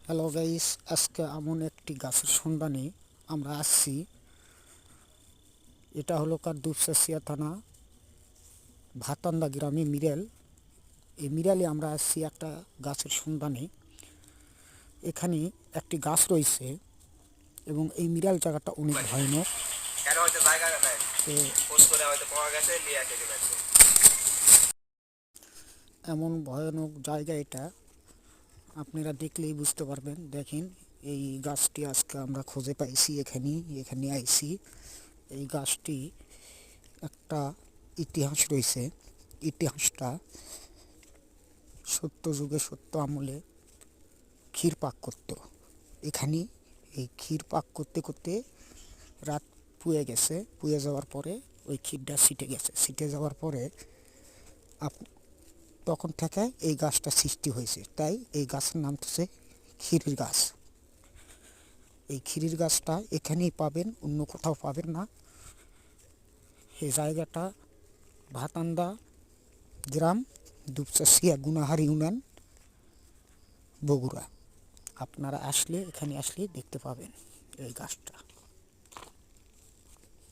Hello guys, আজকে এমন একটি গাছের সন্ধানে আমরা আসছি। এটা হলো দুপচাঁচিয়া থানা ভাতান্দা গ্রামে মিরাল। এই মিরালে আমরা আসছি একটা গাছের সন্ধানে। এখানে একটি গাছ রয়েছে এবং এই মিরাল জায়গাটা অনেক ভয়ানক। এমন ভয়ানক জায়গা এটা, আপনারা দেখলেই বুঝতে পারবেন। দেখেন, এই গাছটি আজকে আমরা খুঁজে পাইছি। এখানে আইছি। এই গাছটি একটা ইতিহাস রয়েছে। ইতিহাসটা সত্য যুগে, সত্য আমলে ক্ষীর পাক করতো এখানে। এই ক্ষীর পাক করতে করতে রাত পুয়ে গেছে। পুয়ে যাওয়ার পরে ওই ক্ষীরটা ছিটে যাওয়ার পরে তখন থেকে এই গাছটা সৃষ্টি হয়েছে। তাই এই গাছের নাম হচ্ছে ক্ষীরের গাছ। এই ক্ষীরের গাছটা এখানেই পাবেন, অন্য কোথাও পাবেন না। এই জায়গাটা ভাতান্দা গ্রাম, দুপচাঁচিয়া গুনাহার ইউনিয়ন, বগুড়া। আপনারা এখানে আসলে দেখতে পাবেন এই গাছটা।